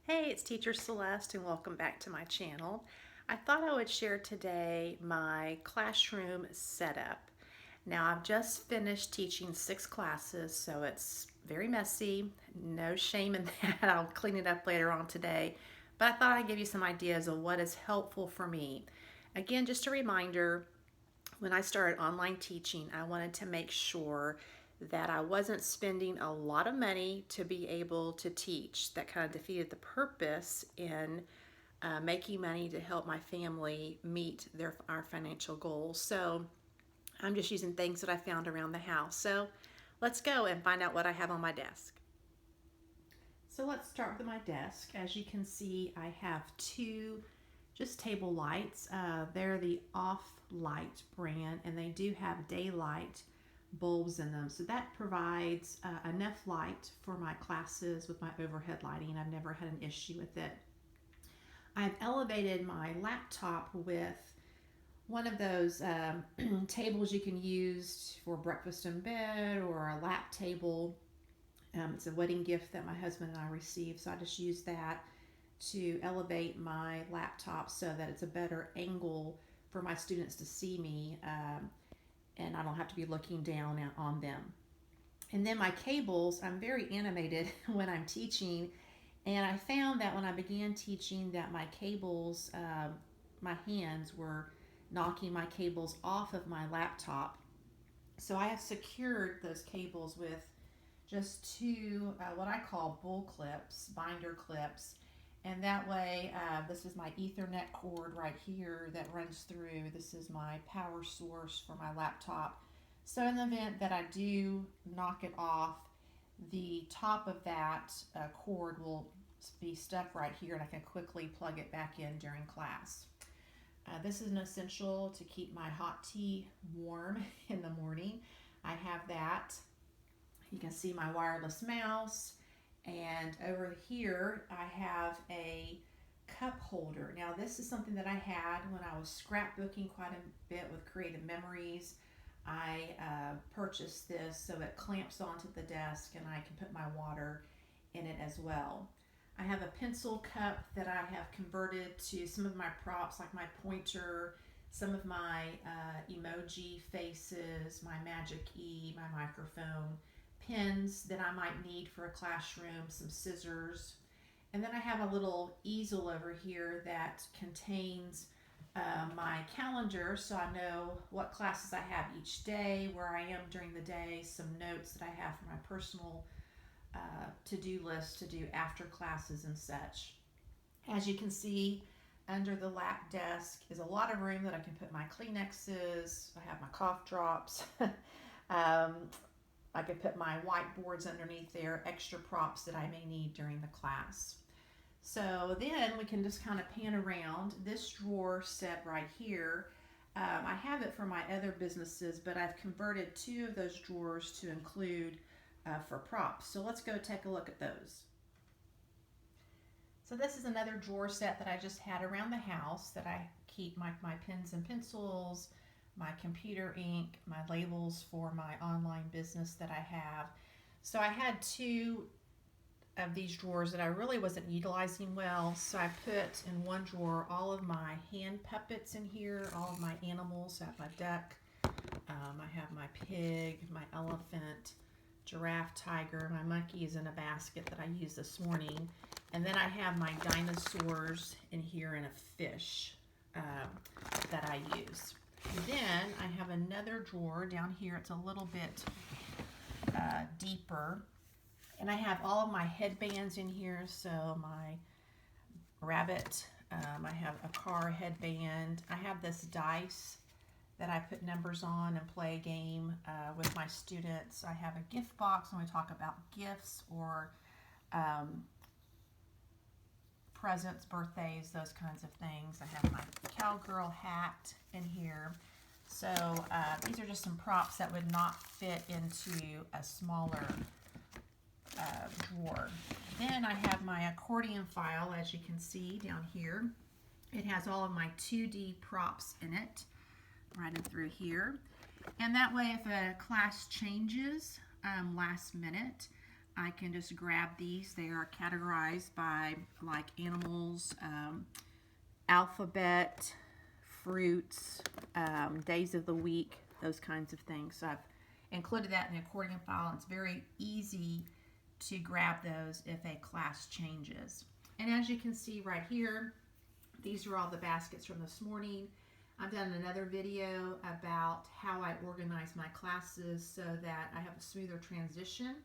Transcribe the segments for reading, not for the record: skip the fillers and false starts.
Hey, it's Teacher Celeste and welcome back to my channel. I thought I would share today my classroom setup. Now I've just finished teaching 6 classes, so it's very messy. No shame in that. I'll clean it up later on today. But I thought I'd give you some ideas of what is helpful for me. Again, just a reminder, when I started online teaching, I wanted to make sure that I wasn't spending a lot of money to be able to teach. That kind of defeated the purpose in making money to help my family meet our financial goals. So I'm just using things that I found around the house. So let's go and find out what I have on my desk. So let's start with my desk. As you can see, I have two just table lights. They're the Off Light brand, and they do have daylight bulbs in them. So that provides enough light for my classes with my overhead lighting. I've never had an issue with it. I've elevated my laptop with one of those tables you can use for breakfast in bed or a lap table. It's a wedding gift that my husband and I received, so I just use that to elevate my laptop so that it's a better angle for my students to see me, and I don't have to be looking down on them. And then my cables, I'm very animated when I'm teaching, and I found that when I began teaching that my cables, my hands were knocking my cables off of my laptop. So I have secured those cables with just two what I call bull clips, binder clips. And that way, this is my Ethernet cord right here that runs through. This is my power source for my laptop. So in the event that I do knock it off, the top of that cord will be stuck right here, and I can quickly plug it back in during class. This is an essential to keep my hot tea warm in the morning. I have that. You can see my wireless mouse, and over here I have a cup holder. Now this is something that I had when I was scrapbooking quite a bit with Creative Memories. I purchased this so it clamps onto the desk and I can put my water in it as well. I have a pencil cup that I have converted to some of my props, like my pointer, some of my emoji faces, my Magic E, my microphone, pens that I might need for a classroom, some scissors. And then I have a little easel over here that contains my calendar, so I know what classes I have each day, where I am during the day, some notes that I have for my personal to-do list to do after classes and such. As you can see, under the lap desk is a lot of room that I can put my Kleenexes. I have my cough drops. I could put my whiteboards underneath there, extra props that I may need during the class. So then we can just kind of pan around. This drawer set right here, I have it for my other businesses, but I've converted two of those drawers to include for props. So let's go take a look at those. So this is another drawer set that I just had around the house that I keep my pens and pencils, my computer ink, my labels for my online business that I have. So I had two of these drawers that I really wasn't utilizing well, so I put in one drawer all of my hand puppets in here, all of my animals. I have my duck, I have my pig, my elephant, giraffe, tiger, my monkey is in a basket that I used this morning, and then I have my dinosaurs in here and a fish that I use. Then I have another drawer down here. It's a little bit deeper, and I have all of my headbands in here. So my rabbit, I have a car headband. I have this dice that I put numbers on and play a game with my students. I have a gift box when we talk about gifts or presents, birthdays, those kinds of things. I have my cowgirl hat in here. So these are just some props that would not fit into a smaller drawer. Then I have my accordion file, as you can see down here. It has all of my 2D props in it, running through here. And that way, if a class changes last minute, I can just grab these. They are categorized by like animals, alphabet, fruits, days of the week, those kinds of things. So I've included that in the accordion file. And it's very easy to grab those if a class changes. And as you can see right here, these are all the baskets from this morning. I've done another video about how I organize my classes so that I have a smoother transition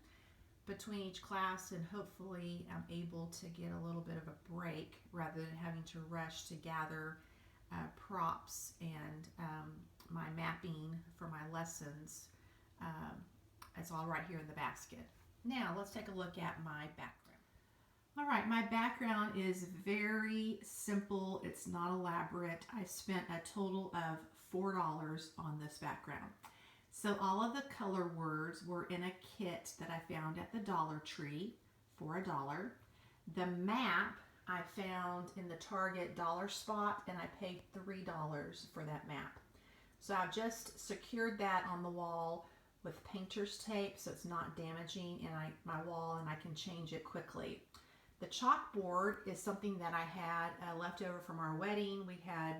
between each class, and hopefully I'm able to get a little bit of a break rather than having to rush to gather props and my mapping for my lessons. It's all right here in the basket. Now let's take a look at my background. All right, my background is very simple. It's not elaborate. I spent a total of $4 on this background. So all of the color words were in a kit that I found at the Dollar Tree for $1. The map I found in the Target dollar spot, and I paid $3 for that map. So I've just secured that on the wall with painter's tape so it's not damaging my wall, and I can change it quickly. The chalkboard is something that I had left over from our wedding. We had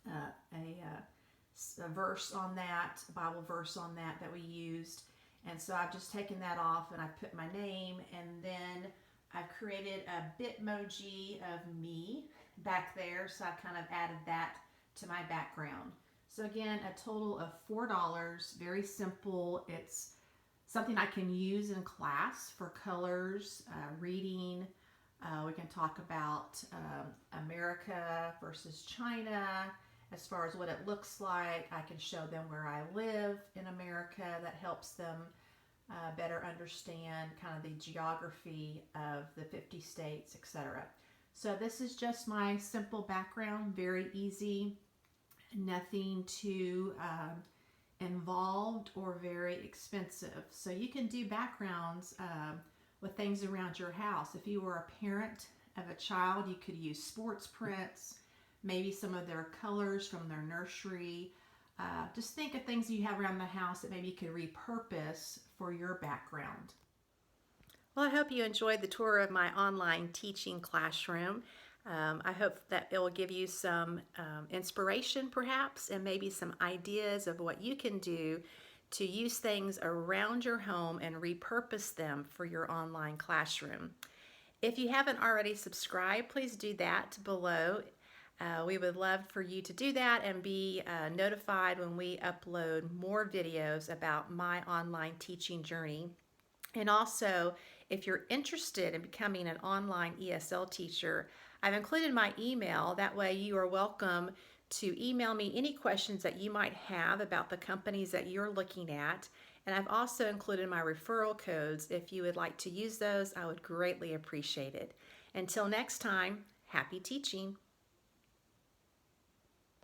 a verse on that, a Bible verse on that we used. And so I've just taken that off and I've put my name, and then I've created a Bitmoji of me back there. So I've kind of added that to my background. So again, a total of $4, very simple. It's something I can use in class for colors, reading. We can talk about America versus China. As far as what it looks like, I can show them where I live in America. That helps them better understand kind of the geography of the 50 states, etc. So this is just my simple background, very easy, nothing too involved or very expensive. So you can do backgrounds with things around your house. If you were a parent of a child, you could use sports prints, maybe some of their colors from their nursery. Just think of things you have around the house that maybe you could repurpose for your background. Well, I hope you enjoyed the tour of my online teaching classroom. I hope that it will give you some inspiration perhaps, and maybe some ideas of what you can do to use things around your home and repurpose them for your online classroom. If you haven't already subscribed, please do that below. We would love for you to do that and be notified when we upload more videos about my online teaching journey. And also, if you're interested in becoming an online ESL teacher, I've included my email. That way you are welcome to email me any questions that you might have about the companies that you're looking at. And I've also included my referral codes. If you would like to use those, I would greatly appreciate it. Until next time, happy teaching.